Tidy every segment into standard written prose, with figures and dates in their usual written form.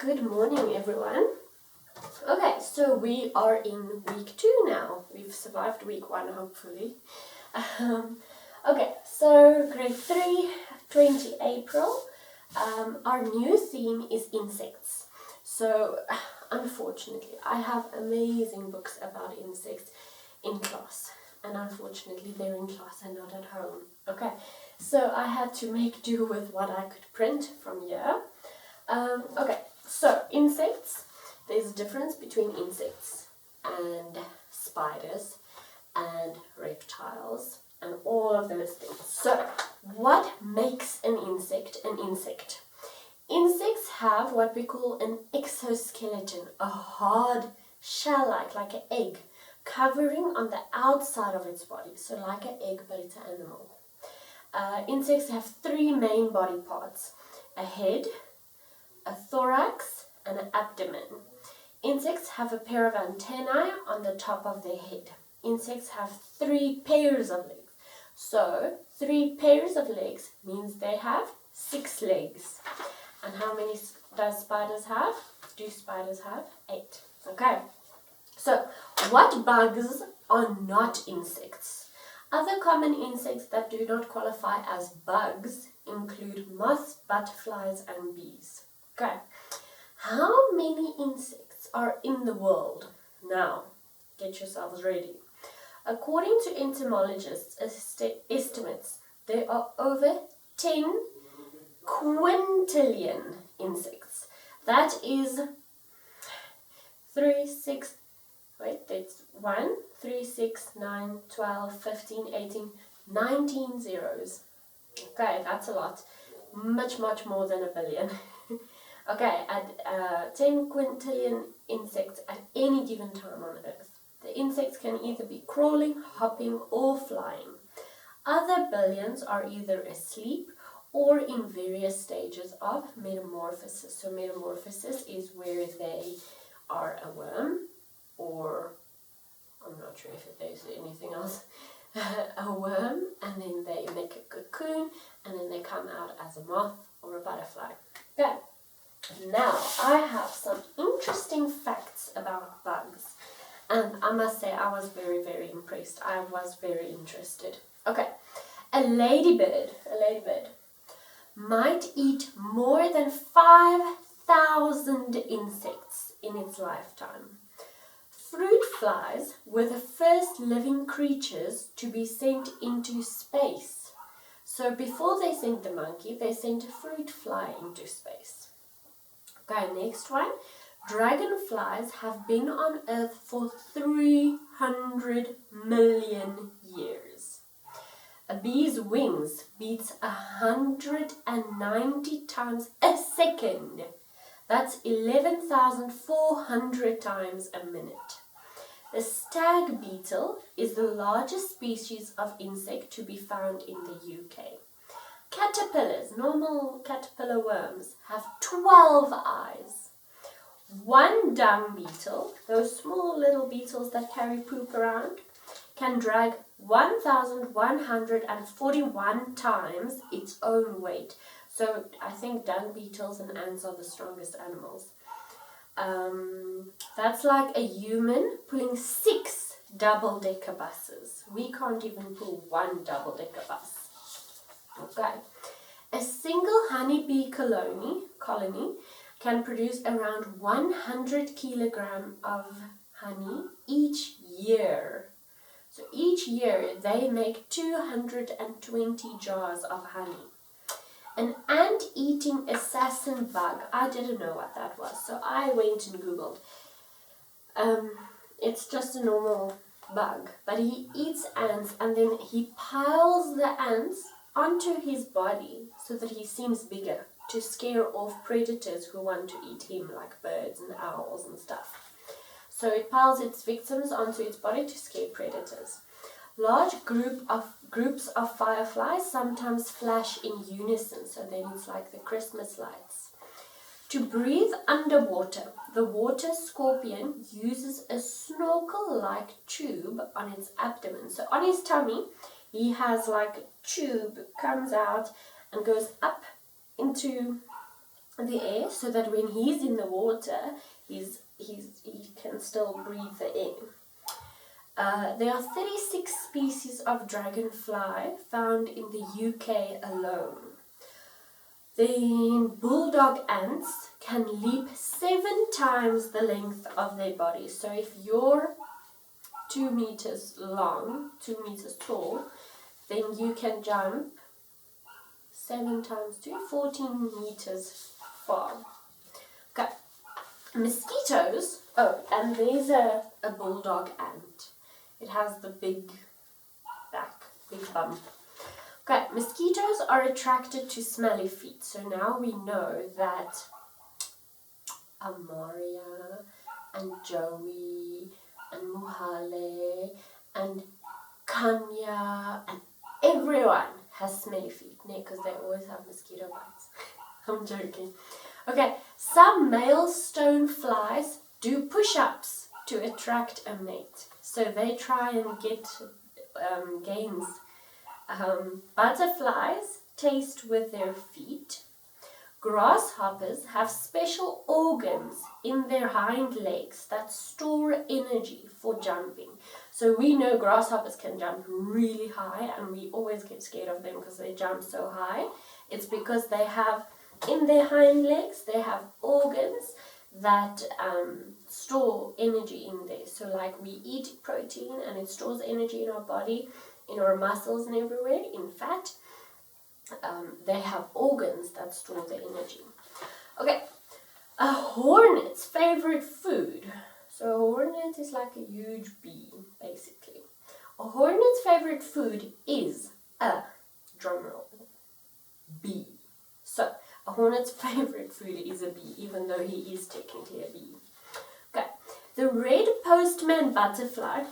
Good morning, everyone. Okay, so we are in week 2 now. We've survived week 1, hopefully. Okay, so grade 3, 20 April. Our new theme is insects. So, unfortunately, I have amazing books about insects in class. And unfortunately, they're in class and not at home. Okay, so I had to make do with what I could print from here. Okay, so insects. There's a difference between insects and spiders and reptiles and all of those things. So, what makes an insect an insect? Insects have what we call an exoskeleton, a hard shell-like, like an egg, covering on the outside of its body. So like an egg, but it's an animal. Insects have 3 main body parts: a head, a thorax, and an abdomen. Insects have a pair of antennae on the top of their head. Insects have 3 pairs of legs. So 3 pairs of legs means they have 6 legs. And how many does spiders have? Do spiders have? 8. Okay. So what bugs are not insects? Other common insects that do not qualify as bugs include moths, butterflies, and bees. Okay. How many insects are in the world? Now, get yourselves ready. According to entomologists' estimates, there are over 10 quintillion insects. That is 19 zeros. Okay, that's a lot. Much more than a billion. Okay, at 10 quintillion insects at any given time on Earth. The insects can either be crawling, hopping, or flying. Other billions are either asleep or in various stages of metamorphosis. So metamorphosis is where they are a worm, or I'm not sure if there's anything else, a worm, and then they make a cocoon, and then they come out as a moth or a butterfly. Okay. Now, I have some interesting facts about bugs, and I must say I was very impressed. I was very interested. Okay, a ladybird might eat more than 5,000 insects in its lifetime. Fruit flies were the first living creatures to be sent into space. So before they sent the monkey, they sent a fruit fly into space. Okay, next one. Dragonflies have been on Earth for 300 million years. A bee's wings beats 190 times a second. That's 11,400 times a minute. The stag beetle is the largest species of insect to be found in the UK. Caterpillars, normal caterpillar worms, have 12 eyes. One dung beetle, those small little beetles that carry poop around, can drag 1,141 times its own weight. So I think dung beetles and ants are the strongest animals. That's like a human pulling 6 double-decker buses. We can't even pull 1 double-decker bus. Okay. A single honeybee colony can produce around 100 kilograms of honey each year. So each year they make 220 jars of honey. An ant-eating assassin bug, I didn't know what that was, so I went and Googled. It's just a normal bug, but he eats ants and then he piles the ants onto his body so that he seems bigger to scare off predators who want to eat him, like birds and owls and stuff. So it piles its victims onto its body to scare predators. Large groups of fireflies sometimes flash in unison, so then it's like the Christmas lights. To breathe underwater, the water scorpion uses a snorkel-like tube on its abdomen. So on his tummy, he has like a tube, comes out and goes up into the air, so that when he's in the water, he can still breathe the air. There are 36 species of dragonfly found in the UK alone. The bulldog ants can leap 7 times the length of their body. So if you're 2 meters long, 2 meters tall, then you can jump 7 times 2, 14 meters far. Okay. Mosquitoes. Oh, and there's a bulldog ant. It has the big back, big bum. Okay, mosquitoes are attracted to smelly feet. So now we know that Amaria and Joey and Muhale and Kanya and everyone has smelly feet, because they always have mosquito bites. I'm joking. Okay, some male stoneflies do push-ups to attract a mate. So they try and get gains. Butterflies taste with their feet. Grasshoppers have special organs in their hind legs that store energy for jumping. So we know grasshoppers can jump really high, and we always get scared of them because they jump so high. It's because they have, in their hind legs, they have organs that store energy in there. So like we eat protein and it stores energy in our body, in our muscles and everywhere, in fat. They have organs that store the energy. Okay, a hornet's favorite food. So a hornet is like a huge bee, basically. A hornet's favorite food is a, drumroll, bee. So a hornet's favorite food is a bee, even though he is technically a bee. Okay, the red postman butterfly.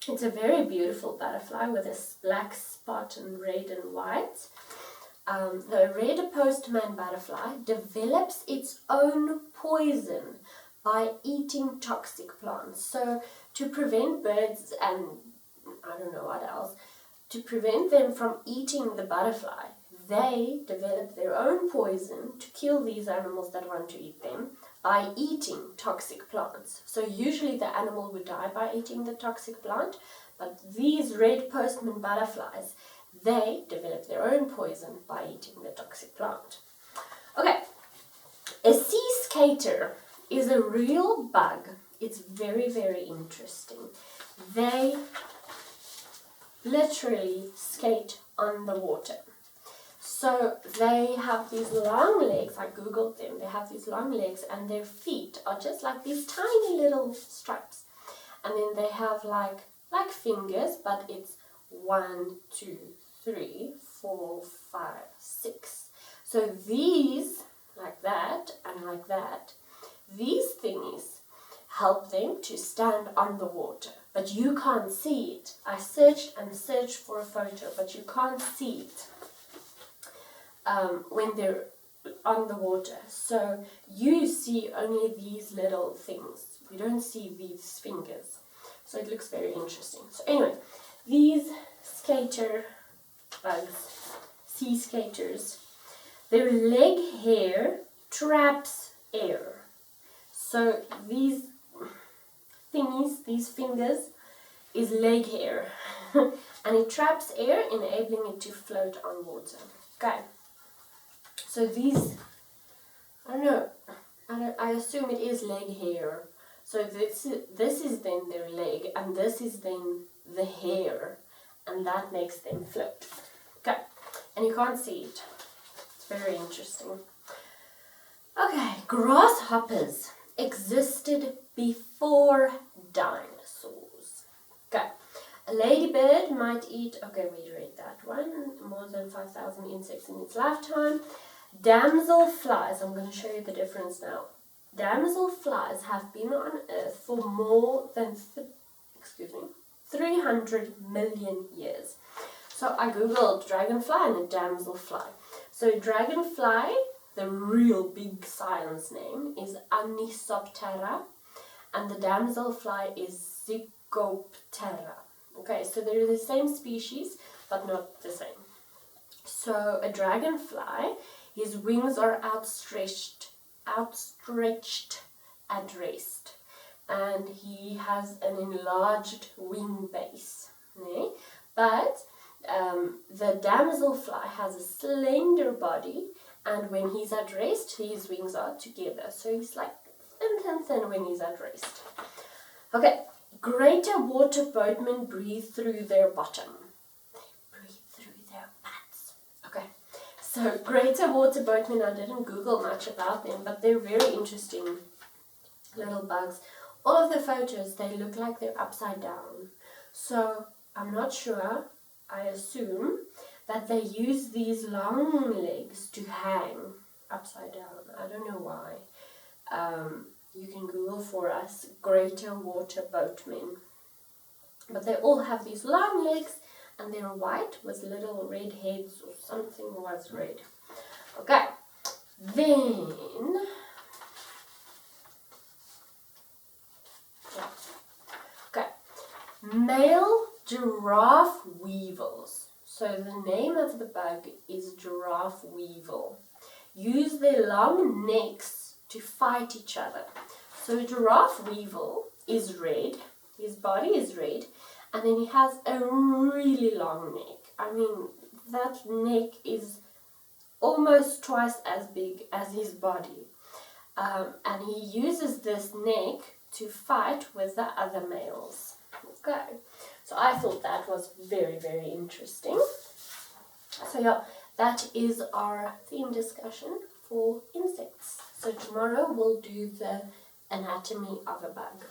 It's a very beautiful butterfly with a black spot and red and white. The red postman butterfly develops its own poison by eating toxic plants. So to prevent birds and I don't know what else, to prevent them from eating the butterfly, they develop their own poison to kill these animals that want to eat them by eating toxic plants. So usually the animal would die by eating the toxic plant, but these red postman butterflies, they develop their own poison by eating the toxic plant. Okay, a sea skater is a real bug. It's very, very interesting. They literally skate on the water. So they have these long legs, I googled them, they have these long legs and their feet are just like these tiny little stripes. And then they have like fingers, but it's 1, 2, 3, 4, 5, 6. So these, like that and like that, these thingies help them to stand on the water. But you can't see it. I searched and searched for a photo, but you can't see it when they're on the water. So you see only these little things. You don't see these fingers. So it looks very interesting. So anyway, these skater bugs, sea skaters, their leg hair traps air. So these thingies, these fingers, is leg hair. And it traps air, enabling it to float on water. Okay. So these, I don't know, I assume it is leg hair. So this is then their leg, and this is then the hair, and that makes them float. Okay, and you can't see it. It's very interesting. Okay, grasshoppers existed before dinosaurs. Okay, a ladybird might eat, okay, we read that one, more than 5,000 insects in its lifetime. Damselflies, I'm going to show you the difference now. Damselflies have been on Earth for more than 300 million years. So I googled dragonfly and a damselfly. So dragonfly, the real big science name, is Anisoptera, and the damselfly is Zygoptera. Okay, so they're the same species, but not the same. So a dragonfly His wings are outstretched at rest, and he has an enlarged wing base. Okay? But the damselfly has a slender body, and when he's at rest, his wings are together. So he's like thin when he's at rest. Okay, greater water boatmen breathe through their bottom. They breathe through their butts. Okay, so greater water boatmen, I didn't Google much about them, but they're very interesting little bugs. All of the photos, they look like they're upside down. So I'm not sure, I assume that they use these long legs to hang upside down. I don't know why. You can Google for us, greater water boatmen. But they all have these long legs, and they're white with little red heads, or something was red. Okay, then male giraffe weevils. So the name of the bug is giraffe weevil. Use their long necks to fight each other. So giraffe weevil is red, his body is red, and then he has a really long neck. I mean, that neck is almost twice as big as his body. And he uses this neck to fight with the other males. Okay, so I thought that was very, very interesting. So yeah, that is our theme discussion for insects. So tomorrow we'll do the anatomy of a bug.